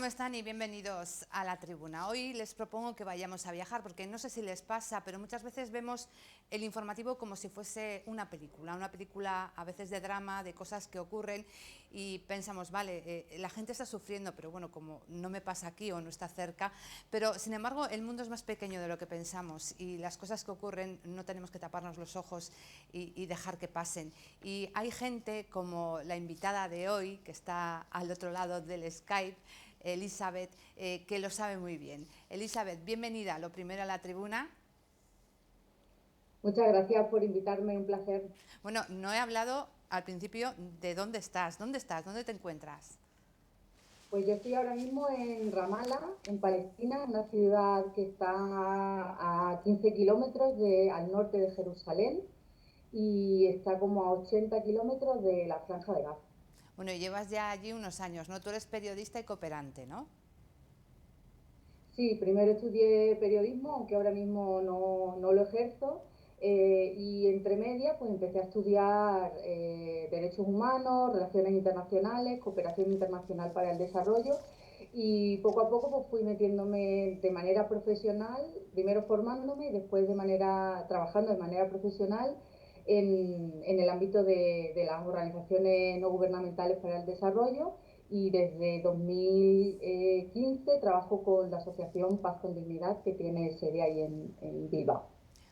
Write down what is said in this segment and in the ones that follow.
están? Y bienvenidos a la tribuna. Hoy les propongo que vayamos a viajar, porque no sé si les pasa, pero muchas veces vemos el informativo como si fuese una película a veces de drama, de cosas que ocurren, y pensamos, vale, la gente está sufriendo, pero bueno, como no me pasa aquí o no está cerca, pero sin embargo el mundo es más pequeño de lo que pensamos y las cosas que ocurren no tenemos que taparnos los ojos y dejar que pasen. Y hay gente como la invitada de hoy, que está al otro lado del Skype, Elizabeth, que lo sabe muy bien. Elizabeth, bienvenida, lo primero a la tribuna. Muchas gracias por invitarme, un placer. Bueno, no he hablado al principio de dónde estás, dónde te encuentras. Pues yo estoy ahora mismo en Ramallah, en Palestina, una ciudad que está a 15 kilómetros al norte de Jerusalén y está como a 80 kilómetros de la Franja de Gaza. Bueno, y llevas ya allí unos años, ¿no? Tú eres periodista y cooperante, ¿no? Sí, primero estudié periodismo, aunque ahora mismo no lo ejerzo, y entre medias pues empecé a estudiar derechos humanos, relaciones internacionales, cooperación internacional para el desarrollo, y poco a poco pues fui metiéndome de manera profesional, primero formándome y después trabajando de manera profesional en el ámbito de las organizaciones no gubernamentales para el desarrollo, y desde 2015 trabajo con la asociación Paz con Dignidad, que tiene sede ahí en Bilbao.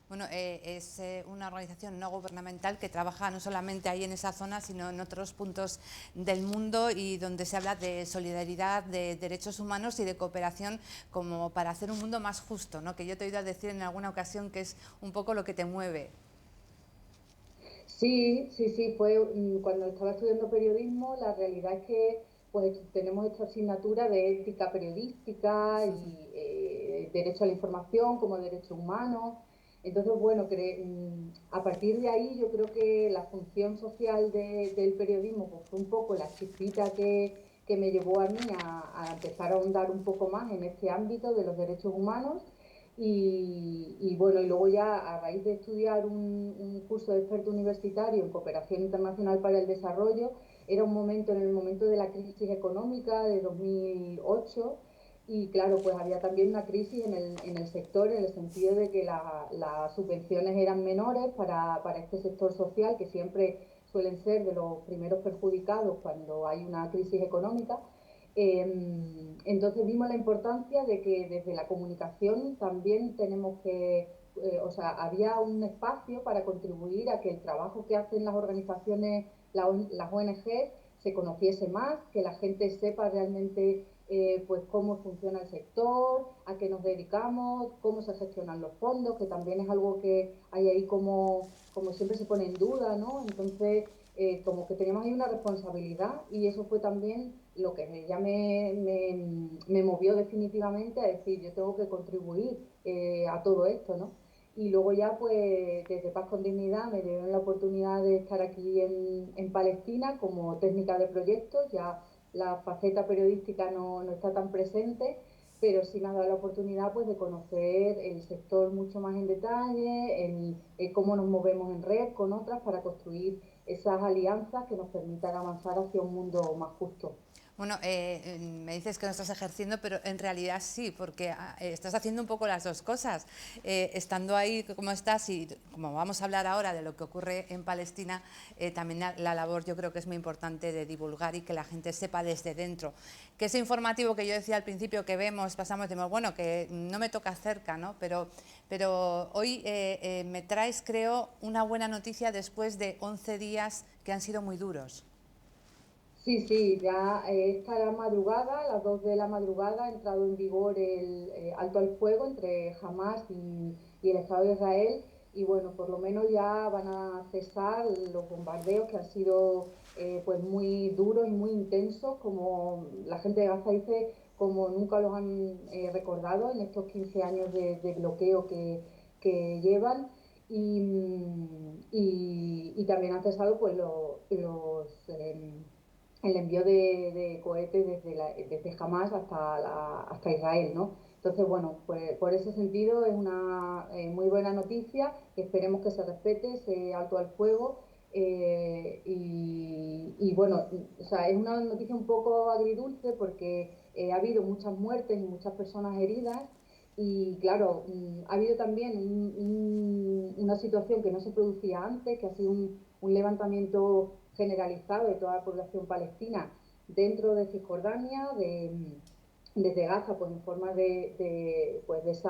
Bueno, es una organización no gubernamental que trabaja no solamente ahí en esa zona, sino en otros puntos del mundo y donde se habla de solidaridad, de derechos humanos y de cooperación como para hacer un mundo más justo, ¿no? Que yo te he oído decir en alguna ocasión que es un poco lo que te mueve. Sí, sí, sí, cuando estaba estudiando periodismo, la realidad es que pues tenemos esta asignatura de ética periodística y derecho a la información como derecho humano. Entonces, bueno, a partir de ahí yo creo que la función social del periodismo pues, fue un poco la chispita que me llevó a mí a empezar a ahondar un poco más en este ámbito de los derechos humanos. Y bueno, y luego ya a raíz de estudiar un curso de experto universitario en cooperación internacional para el desarrollo, era un momento, en el momento de la crisis económica de 2008, y claro, pues había también una crisis en el sector, en el sentido de que las subvenciones eran menores para este sector social, que siempre suelen ser de los primeros perjudicados cuando hay una crisis económica. Entonces vimos la importancia de que desde la comunicación también tenemos o sea, había un espacio para contribuir a que el trabajo que hacen las organizaciones, las ONG, se conociese más, que la gente sepa realmente pues cómo funciona el sector, a qué nos dedicamos, cómo se gestionan los fondos, que también es algo que hay ahí como siempre se pone en duda, ¿no? Entonces, como que teníamos ahí una responsabilidad, y eso fue también lo que ya me movió definitivamente a decir, yo tengo que contribuir a todo esto, ¿no? Y luego ya, pues, desde Paz con Dignidad me dieron la oportunidad de estar aquí en Palestina como técnica de proyectos. Ya la faceta periodística no está tan presente, pero sí me ha dado la oportunidad pues de conocer el sector mucho más en detalle, cómo nos movemos en red con otras para construir esas alianzas que nos permitan avanzar hacia un mundo más justo. Bueno, me dices que no estás ejerciendo, pero en realidad sí, porque estás haciendo un poco las dos cosas. Estando ahí como estás y como vamos a hablar ahora de lo que ocurre en Palestina, también la labor yo creo que es muy importante de divulgar y que la gente sepa desde dentro. Que ese informativo que yo decía al principio que vemos, pasamos, decimos, bueno, que no me toca cerca, ¿no? Pero hoy me traes, creo, una buena noticia después de 11 días que han sido muy duros. Sí, sí, ya esta madrugada, a las 2 de la madrugada, ha entrado en vigor el alto al fuego entre Hamas y el Estado de Israel, y bueno, por lo menos ya van a cesar los bombardeos que han sido pues muy duros y muy intensos, como la gente de Gaza dice, como nunca los han recordado en estos 15 años de bloqueo que llevan. Y también han cesado pues el envío de cohetes desde Hamas hasta Israel, ¿no? Entonces, bueno, pues por ese sentido es una muy buena noticia, que esperemos que se respete ese alto al fuego. Bueno, o sea, es una noticia un poco agridulce porque ha habido muchas muertes y muchas personas heridas y claro, ha habido también una situación que no se producía antes, que ha sido un levantamiento generalizado de toda la población palestina dentro de Cisjordania, desde Gaza, pues en forma pues, de ese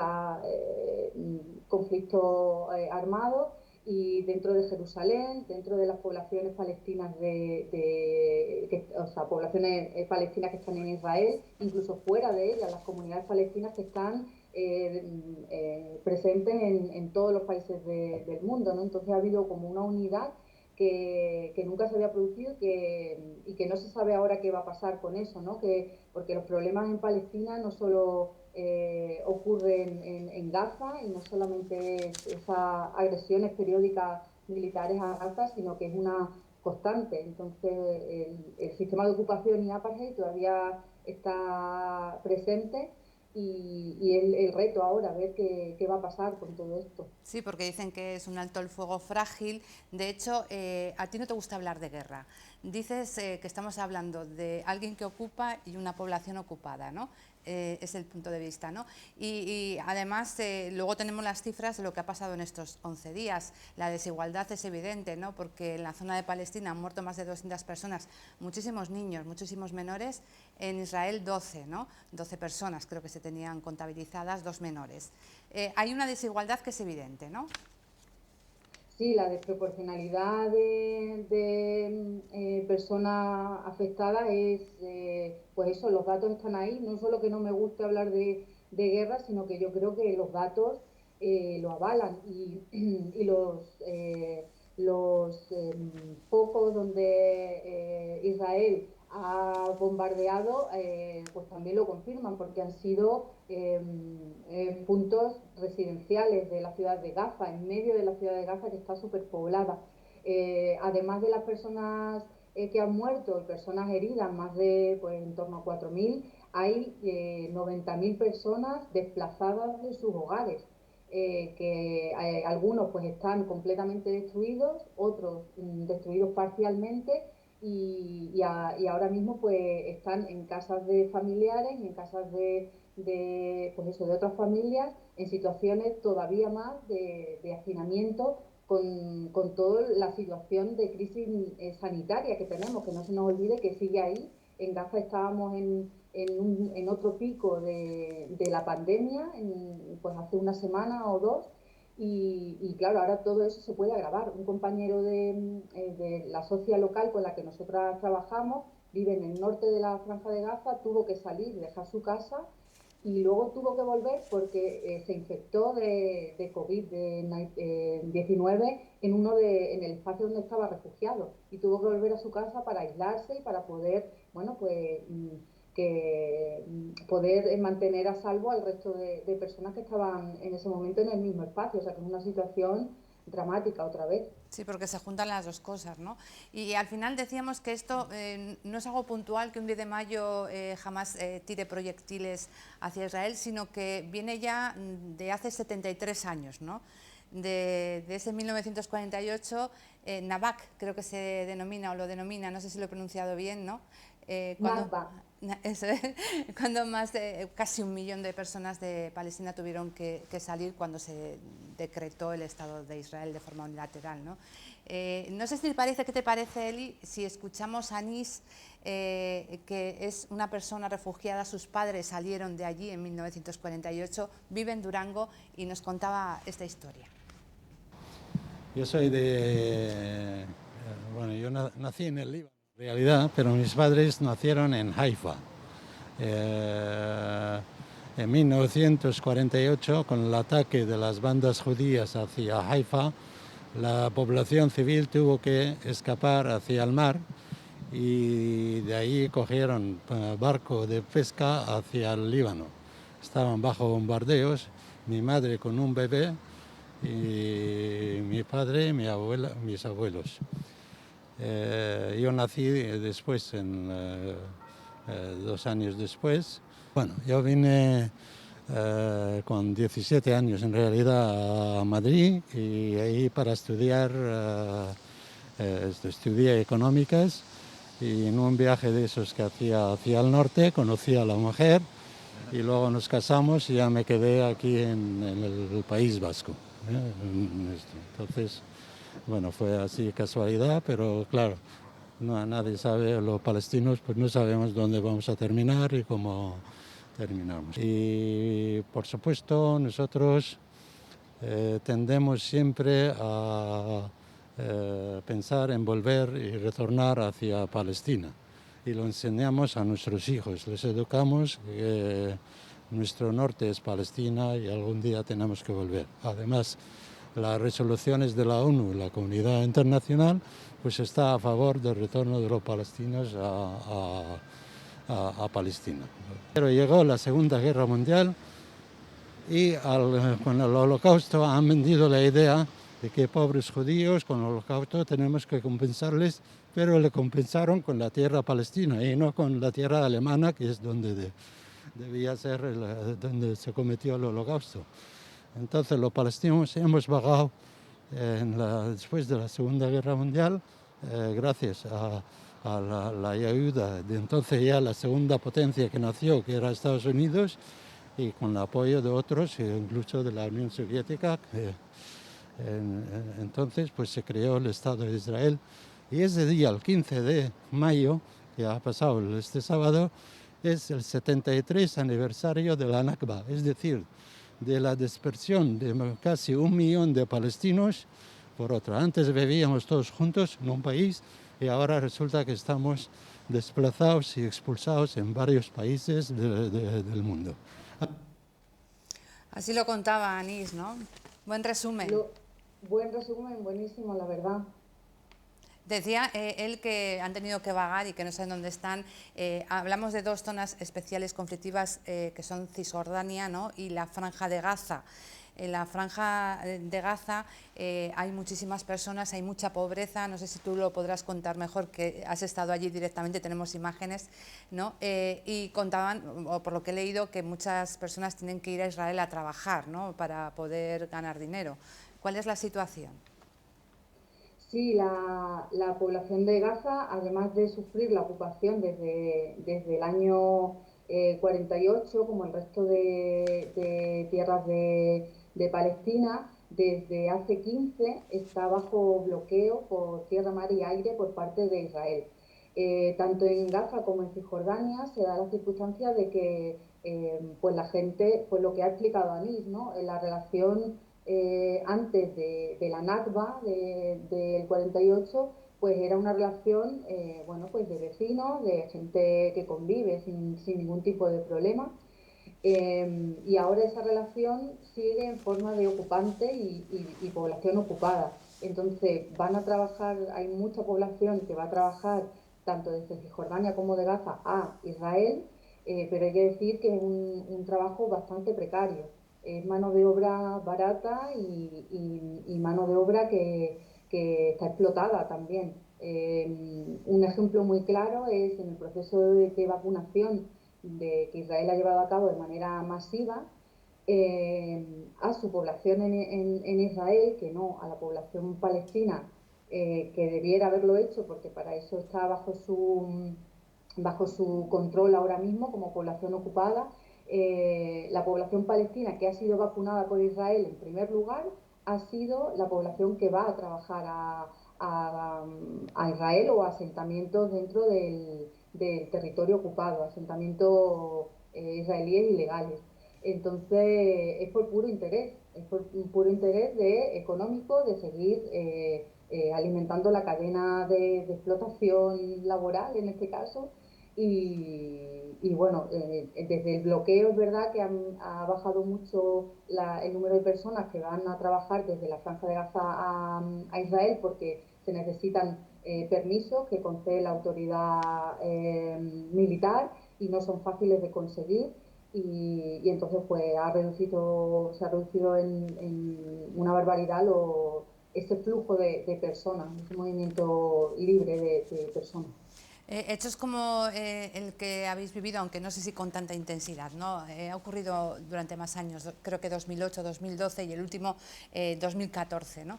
conflicto armado, y dentro de Jerusalén, dentro de las poblaciones palestinas o sea, poblaciones palestinas que están en Israel, incluso fuera de ellas, las comunidades palestinas que están presentes en todos los países del mundo, ¿no? Entonces ha habido como una unidad que nunca se había producido y que no se sabe ahora qué va a pasar con eso, ¿no? Porque los problemas en Palestina no solo ocurren en Gaza y no solamente esas agresiones periódicas militares a Gaza, sino que es una constante. Entonces el sistema de ocupación y apartheid todavía está presente y el reto ahora, a ver qué va a pasar con todo esto. Sí, porque dicen que es un alto el fuego frágil. De hecho, a ti no te gusta hablar de guerra. Dices que estamos hablando de alguien que ocupa y una población ocupada, ¿no? Es el punto de vista, ¿no? Y además, luego tenemos las cifras de lo que ha pasado en estos 11 días. La desigualdad es evidente, ¿no? Porque en la zona de Palestina han muerto más de 200 personas, muchísimos niños, muchísimos menores. En Israel 12, ¿no? 12 personas creo que se tenían contabilizadas, 2 menores. Hay una desigualdad que es evidente, ¿no? Sí, la desproporcionalidad de personas afectadas es, pues eso, los datos están ahí. No solo que no me guste hablar de guerra, sino que yo creo que los datos lo avalan y los focos donde Israel ha bombardeado, pues también lo confirman, porque han sido puntos residenciales de la ciudad de Gaza, en medio de la ciudad de Gaza, que está superpoblada. Además de las personas que han muerto y personas heridas, más de pues, en torno a 4.000, hay 90.000 personas desplazadas de sus hogares. Que algunos pues están completamente destruidos, otros destruidos parcialmente y ahora mismo pues están en casas de familiares, en casas pues eso, de otras familias, en situaciones todavía más de hacinamiento con toda la situación de crisis sanitaria que tenemos, que no se nos olvide que sigue ahí. En Gaza estábamos en otro pico de la pandemia, pues hace una semana o dos, y claro, ahora todo eso se puede agravar. Un compañero de la socia local con la que nosotras trabajamos, vive en el norte de la Franja de Gaza, tuvo que salir, dejar su casa y luego tuvo que volver porque se infectó de COVID-19 en el espacio donde estaba refugiado y tuvo que volver a su casa para aislarse y para poder, bueno, pues poder mantener a salvo al resto de personas que estaban en ese momento en el mismo espacio. O sea que es una situación dramática otra vez. Sí, porque se juntan las dos cosas, ¿no? Y al final decíamos que esto no es algo puntual, que un 10 de mayo jamás tire proyectiles hacia Israel, sino que viene ya de hace 73 años, ¿no? De ese 1948, Nabak creo que se denomina o lo denomina, no sé si lo he pronunciado bien, ¿no? Eso es, cuando más de casi 1 millón de personas de Palestina tuvieron que salir cuando se decretó el Estado de Israel de forma unilateral, ¿no? No sé si qué te parece, Eli, si escuchamos a Anis, que es una persona refugiada, sus padres salieron de allí en 1948, vive en Durango y nos contaba esta historia. Yo soy bueno, yo nací en el Líbano, en realidad, pero mis padres nacieron en Haifa. En 1948, con el ataque de las bandas judías hacia Haifa, la población civil tuvo que escapar hacia el mar y de ahí cogieron barco de pesca hacia el Líbano. Estaban bajo bombardeos, mi madre con un bebé y mi padre, mi abuela, mis abuelos. Yo nací después, 2 años después. Bueno, yo vine con 17 años en realidad a Madrid y ahí para estudiar, estudié económicas y en un viaje de esos que hacía hacia el norte conocí a la mujer y luego nos casamos y ya me quedé aquí en el País Vasco. Entonces, bueno, fue así casualidad, pero claro, no, nadie sabe, los palestinos pues no sabemos dónde vamos a terminar y cómo terminamos. Y por supuesto nosotros tendemos siempre a pensar en volver y retornar hacia Palestina. Y lo enseñamos a nuestros hijos, les educamos que nuestro norte es Palestina y algún día tenemos que volver. Además, las resoluciones de la ONU, la comunidad internacional, pues está a favor del retorno de los palestinos a Palestina. Pero llegó la Segunda Guerra Mundial y con el Holocausto han vendido la idea de que pobres judíos con el Holocausto tenemos que compensarles, pero le compensaron con la tierra palestina y no con la tierra alemana, que es donde debía ser donde se cometió el Holocausto. Entonces los palestinos hemos vagado después de la Segunda Guerra Mundial, gracias a la ayuda de entonces ya la segunda potencia que nació, que era Estados Unidos, y con el apoyo de otros, incluso de la Unión Soviética. Entonces pues se creó el Estado de Israel y ese día, el 15 de mayo, que ha pasado este sábado, es el 73 aniversario de la Nakba, es decir, de la dispersión de casi 1 millón de palestinos por otro. Antes vivíamos todos juntos en un país y ahora resulta que estamos desplazados y expulsados en varios países del mundo. Así lo contaba Anís, ¿no? Buen resumen. Buen resumen, buenísimo, la verdad. Decía él que han tenido que vagar y que no saben dónde están. Hablamos de dos zonas especiales conflictivas que son Cisjordania, ¿no?, y la Franja de Gaza. En la Franja de Gaza hay muchísimas personas, hay mucha pobreza. No sé si tú lo podrás contar mejor, que has estado allí directamente, tenemos imágenes, ¿no? Y contaban, o por lo que he leído, que muchas personas tienen que ir a Israel a trabajar, ¿no?, para poder ganar dinero. ¿Cuál es la situación? Sí, la población de Gaza, además de sufrir la ocupación desde el año 48, como el resto de tierras de Palestina, desde hace 15 está bajo bloqueo por tierra, mar y aire por parte de Israel. Tanto en Gaza como en Cisjordania se da la circunstancia de que pues la gente, pues lo que ha explicado Anís, ¿no?, en la relación antes de la Nakba del 48, pues era una relación bueno, pues de vecinos, de gente que convive sin ningún tipo de problema. Y ahora esa relación sigue en forma de ocupante y población ocupada. Entonces van a trabajar, hay mucha población que va a trabajar tanto desde Cisjordania como de Gaza a Israel, pero hay que decir que es un trabajo bastante precario. Es mano de obra barata y mano de obra que está explotada también. Un ejemplo muy claro es en el proceso de vacunación que Israel ha llevado a cabo de manera masiva a su población en Israel, que no a la población palestina, que debiera haberlo hecho porque para eso está bajo su control ahora mismo como población ocupada. La población palestina que ha sido vacunada por Israel en primer lugar ha sido la población que va a trabajar a Israel o a asentamientos dentro del territorio ocupado, asentamientos israelíes ilegales. Entonces es por puro interés, es por un puro interés económico de seguir alimentando la cadena de explotación laboral en este caso. Y bueno, desde el bloqueo es verdad que ha bajado mucho el número de personas que van a trabajar desde la Franja de Gaza a Israel porque se necesitan permisos que concede la autoridad militar y no son fáciles de conseguir. Y entonces pues se ha reducido en una barbaridad ese flujo de personas, ese movimiento libre de personas. Hechos como el que habéis vivido, aunque no sé si con tanta intensidad, ¿no? Ha ocurrido durante más años, creo que 2008, 2012 y el último 2014, ¿no?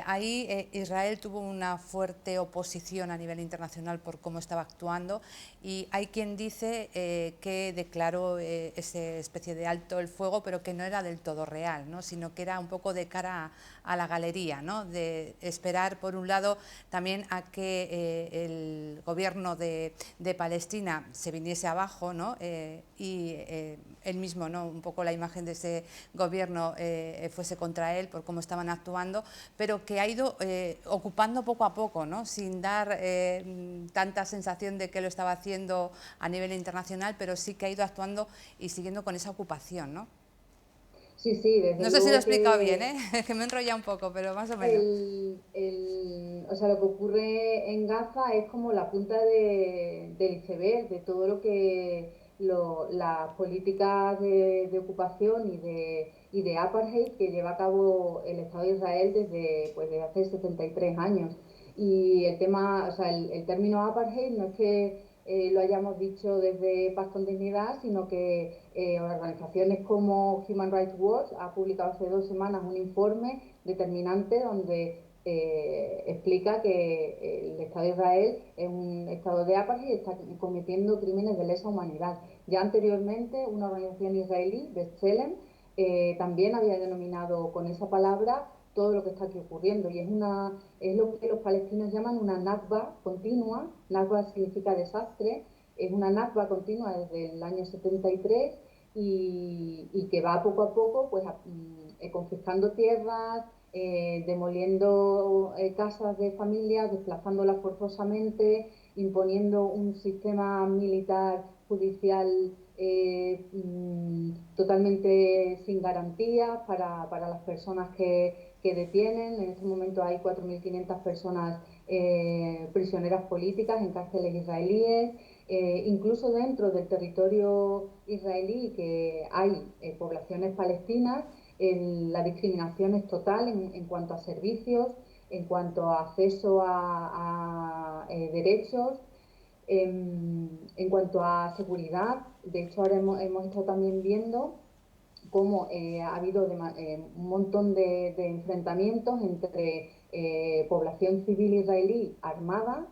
Ahí Israel tuvo una fuerte oposición a nivel internacional por cómo estaba actuando, y hay quien dice que declaró esa especie de alto el fuego, pero que no era del todo real, ¿no? Sino que era un poco de cara a la galería, ¿no? De esperar, por un lado, también a que el gobierno de Palestina se viniese abajo, ¿no? Y él mismo, ¿no? Un poco la imagen de ese gobierno fuese contra él por cómo estaban actuando, pero que ha ido ocupando poco a poco, ¿no? Sin dar tanta sensación de que lo estaba haciendo a nivel internacional, pero sí que ha ido actuando y siguiendo con esa ocupación, ¿no? Sí, sí, desde No sé si lo he luego explicado bien, que ¿eh? Que me he enrollado un poco, pero más o menos. o sea, lo que ocurre en Gaza es como la punta del iceberg de todo lo que las políticas de ocupación y de apartheid que lleva a cabo el Estado de Israel desde, pues, desde hace 73 años. Y el tema, o sea, el término apartheid no es que lo hayamos dicho desde Paz con Dignidad, sino que organizaciones como Human Rights Watch ha publicado hace 2 semanas un informe determinante donde explica que el Estado de Israel es un estado de apartheid y está cometiendo crímenes de lesa humanidad. Ya anteriormente una organización israelí, B'Tselem, también había denominado con esa palabra todo lo que está aquí ocurriendo, y es lo que los palestinos llaman una nakba continua. Nakba significa desastre, es una nakba continua desde el año 73 y que va poco a poco pues confiscando tierras, demoliendo casas de familias, desplazándolas forzosamente, imponiendo un sistema militar judicial totalmente sin garantías para las personas que detienen. En este momento hay 4.500 personas prisioneras políticas en cárceles israelíes. Incluso dentro del territorio israelí, que hay poblaciones palestinas, la discriminación es total en cuanto a servicios, en cuanto a acceso a derechos, en cuanto a seguridad. De hecho, ahora hemos estado también viendo cómo ha habido un montón de enfrentamientos entre población civil israelí armada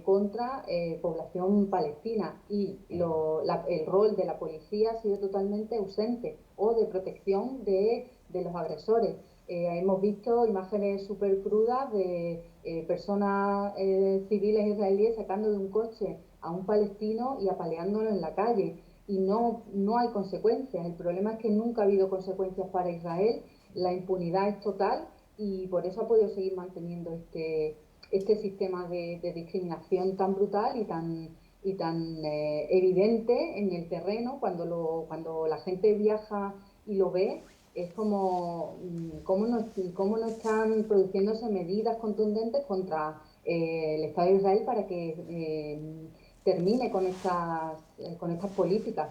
contra población palestina, y el rol de la policía ha sido totalmente ausente, o de protección de los agresores. Hemos visto imágenes súper crudas de personas civiles israelíes sacando de un coche a un palestino y apaleándolo en la calle, y no hay consecuencias. El problema es que nunca ha habido consecuencias para Israel, la impunidad es total, y por eso ha podido seguir manteniendo este sistema de discriminación tan brutal y tan evidente en el terreno. Cuando la gente viaja y lo ve, es como cómo no están produciéndose medidas contundentes contra el Estado de Israel para que termine con estas políticas.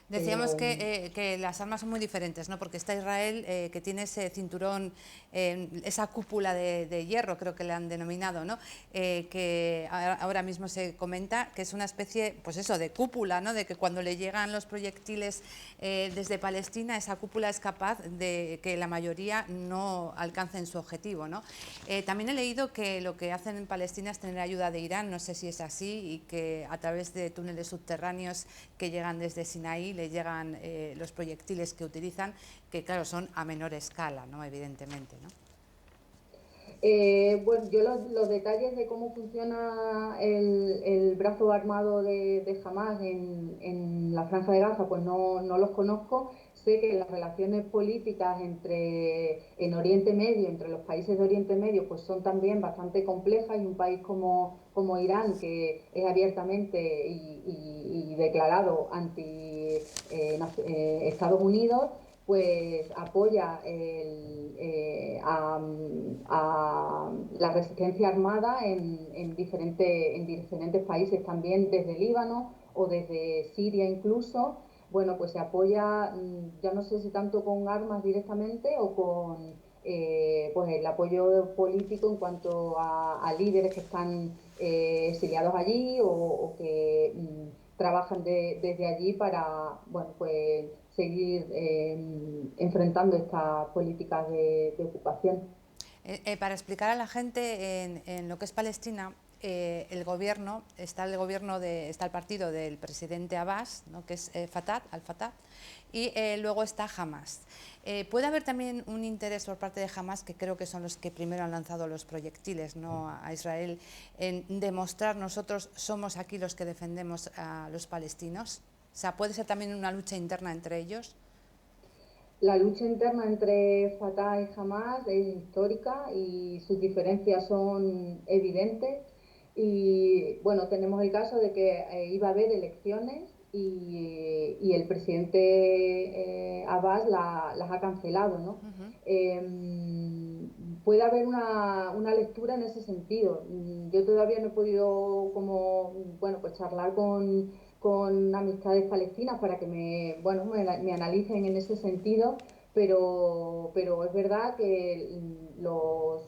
Decíamos que las armas son muy diferentes, ¿no? Porque está Israel, que tiene ese cinturón, esa cúpula de hierro, creo que le han denominado, ¿no? Que ahora mismo se comenta que es una especie, pues eso, de cúpula, ¿no? De que cuando le llegan los proyectiles desde Palestina, esa cúpula es capaz de que la mayoría no alcancen su objetivo, ¿no? También he leído que lo que hacen en Palestina es tener ayuda de Irán, no sé si es así, y que a través de túneles subterráneos que llegan desde Sinaí le llegan los proyectiles que utilizan, que claro, son a menor escala, ¿no? Evidentemente, ¿no? Bueno, yo los detalles de cómo funciona el brazo armado de Hamás en la Franja de Gaza, pues no los conozco. Sé que las relaciones políticas en Oriente Medio, entre los países de Oriente Medio, pues son también bastante complejas, y un país como Irán, que es abiertamente y declarado anti Estados Unidos, pues apoya a la resistencia armada en diferentes países, también desde Líbano o desde Siria incluso. Bueno, pues se apoya, ya no sé si tanto con armas directamente o con pues el apoyo político en cuanto a líderes que están exiliados allí o que trabajan desde allí para, bueno, pues seguir enfrentando estas políticas de ocupación. Para explicar a la gente en lo que es Palestina, el gobierno, está el partido del presidente Abbas, ¿no?, que es Al-Fatah, y luego está Hamas. Puede haber también un interés por parte de Hamas, que creo que son los que primero han lanzado los proyectiles, ¿no?, a Israel, en demostrar nosotros somos aquí los que defendemos a los palestinos. O sea, puede ser también una lucha interna entre ellos. La lucha interna entre Fatah y Hamas es histórica y sus diferencias son evidentes. Y bueno, tenemos el caso de que iba a haber elecciones y el presidente Abbas las ha cancelado, ¿no? Puede haber una lectura en ese sentido. Yo todavía no he podido como, bueno, pues charlar con amistades palestinas para que me analicen en ese sentido, pero es verdad que los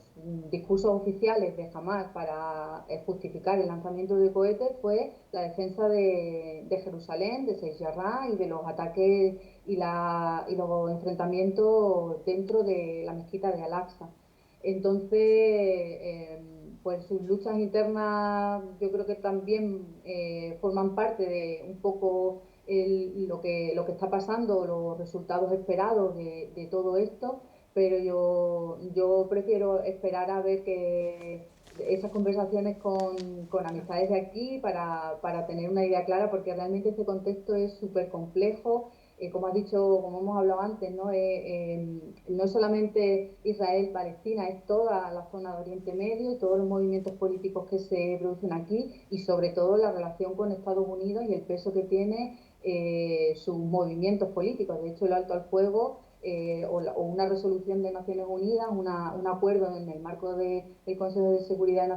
discursos oficiales de Hamas para justificar el lanzamiento de cohetes fue la defensa de Jerusalén, de Sheikh Jarrah y de los ataques y los enfrentamientos dentro de la mezquita de Al-Aqsa. Entonces, pues sus luchas internas yo creo que también forman parte de un poco lo que está pasando, los resultados esperados de todo esto, pero yo prefiero esperar a ver que esas conversaciones con amistades de aquí para tener una idea clara, porque realmente este contexto es súper complejo. Como has dicho, como hemos hablado antes, ¿no? No es solamente Israel-Palestina, es toda la zona de Oriente Medio y todos los movimientos políticos que se producen aquí y sobre todo la relación con Estados Unidos y el peso que tiene sus movimientos políticos. De hecho, el alto al fuego o una resolución de Naciones Unidas, un acuerdo en el marco del Consejo de Seguridad de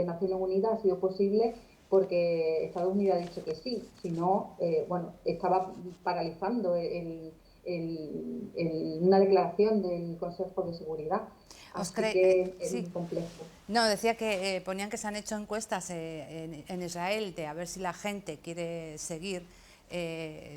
Naciones Unidas ha sido posible porque Estados Unidos ha dicho que sí, si no, bueno, estaba paralizando una declaración del Consejo de Seguridad. Así que es Sí. muy complejo. No, decía que ponían que se han hecho encuestas en Israel de a ver si la gente quiere seguir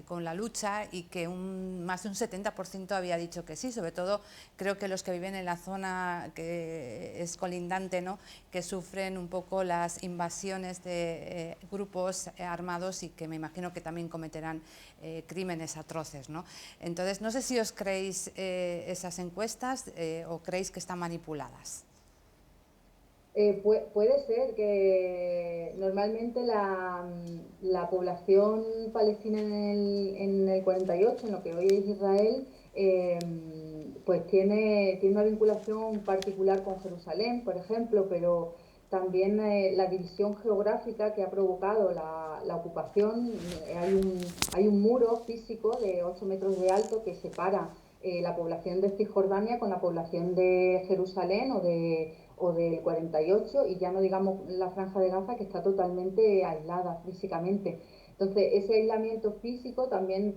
con la lucha y que más de un 70% había dicho que sí, sobre todo creo que los que viven en la zona que es colindante, ¿no?, que sufren un poco las invasiones de grupos armados y que me imagino que también cometerán crímenes atroces, ¿no? Entonces, no sé si os creéis esas encuestas o creéis que están manipuladas. Puede ser que normalmente la población palestina en el 48, en lo que hoy es Israel, pues tiene una vinculación particular con Jerusalén, por ejemplo, pero también la división geográfica que ha provocado la ocupación, hay un muro físico de 8 metros de alto que separa la población de Cisjordania con la población de Jerusalén o del 48 y ya no digamos la Franja de Gaza, que está totalmente aislada físicamente. Entonces ese aislamiento físico también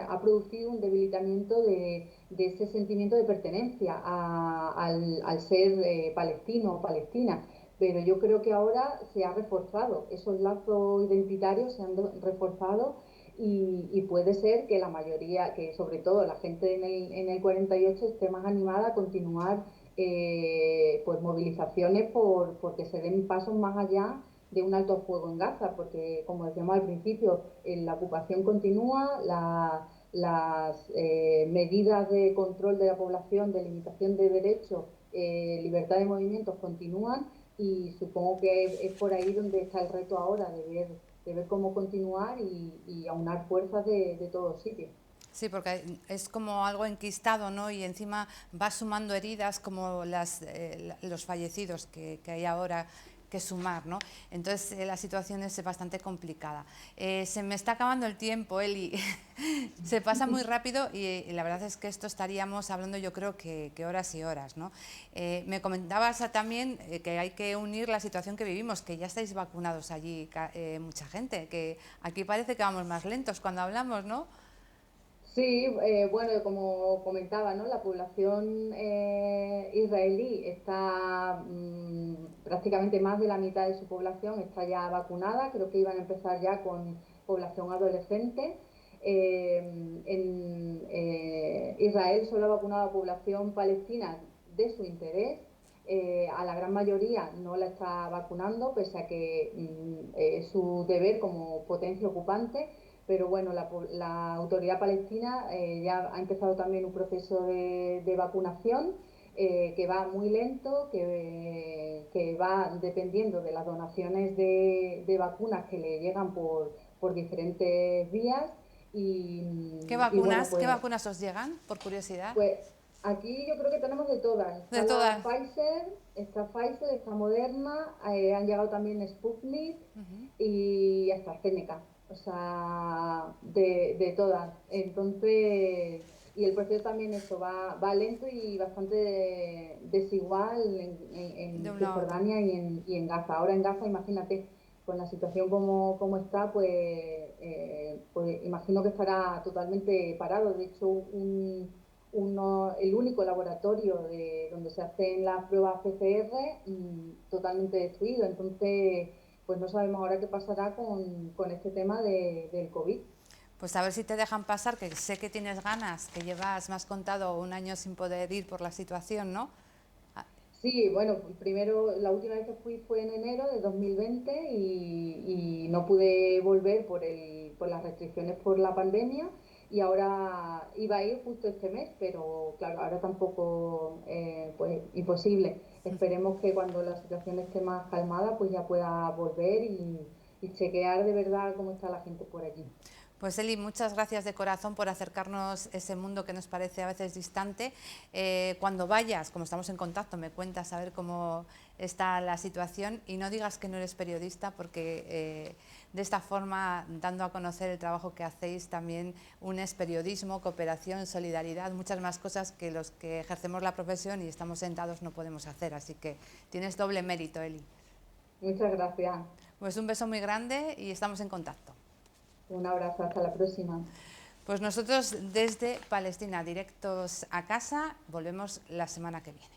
ha producido un debilitamiento de ese sentimiento de pertenencia al ser palestino o palestina. Pero yo creo que ahora se ha reforzado, esos lazos identitarios se han reforzado y puede ser que la mayoría, que sobre todo la gente en el 48 esté más animada a continuar pues movilizaciones porque se den pasos más allá de un alto fuego en Gaza, porque como decíamos al principio, la ocupación continúa, las medidas de control de la población, de limitación de derechos, libertad de movimientos continúan y supongo que es por ahí donde está el reto ahora de ver cómo continuar y aunar fuerzas de todos sitios. Sí, porque es como algo enquistado, ¿no? Y encima va sumando heridas como los fallecidos que hay ahora que sumar, ¿no? Entonces la situación es bastante complicada. Se me está acabando el tiempo, Eli. Se pasa muy rápido y la verdad es que esto estaríamos hablando yo creo que horas y horas, ¿no? Me comentabas también que hay que unir la situación que vivimos, que ya estáis vacunados allí mucha gente, que aquí parece que vamos más lentos cuando hablamos, ¿no? Sí, bueno, como comentaba, ¿no? La población israelí está prácticamente más de la mitad de su población está ya vacunada. Creo que iban a empezar ya con población adolescente. En Israel solo ha vacunado a población palestina de su interés. A la gran mayoría no la está vacunando, pese a que es su deber como potencia ocupante. Pero bueno, la autoridad palestina ya ha empezado también un proceso de vacunación que va muy lento, que va dependiendo de las donaciones de vacunas que le llegan por diferentes vías. Y bueno, Qué pues vacunas os llegan, por curiosidad? pues aquí yo creo que tenemos de todas. De Está la todas. Pfizer, está Moderna, han llegado también Sputnik Ujú. y AstraZeneca. O sea, de todas. Entonces, y el proceso también eso va lento y bastante desigual De en una a otra. Cisjordania y en Gaza. Ahora en Gaza, imagínate, con la situación como está, pues imagino que estará totalmente parado. De hecho, el único laboratorio donde se hacen las pruebas PCR totalmente destruido. Entonces, pues no sabemos ahora qué pasará con este tema del COVID. Pues a ver si te dejan pasar, que sé que tienes ganas, que llevas, me has contado, un año sin poder ir por la situación, ¿no? Ah, Sí, bueno, primero, la última vez que fui fue en enero de 2020 y no pude volver por las restricciones por la pandemia y ahora iba a ir justo este mes, pero claro, ahora tampoco, pues imposible. Esperemos que cuando la situación esté más calmada, pues ya pueda volver y chequear de verdad cómo está la gente por allí. Pues Eli, muchas gracias de corazón por acercarnos ese mundo que nos parece a veces distante. Cuando vayas, como estamos en contacto, me cuentas a ver cómo está la situación y no digas que no eres periodista porque de esta forma, dando a conocer el trabajo que hacéis, también unes periodismo, cooperación, solidaridad, muchas más cosas que los que ejercemos la profesión y estamos sentados no podemos hacer. Así que tienes doble mérito, Eli. Muchas gracias. Pues un beso muy grande y estamos en contacto. Un abrazo, hasta la próxima. Pues nosotros desde Palestina, directos a casa, volvemos la semana que viene.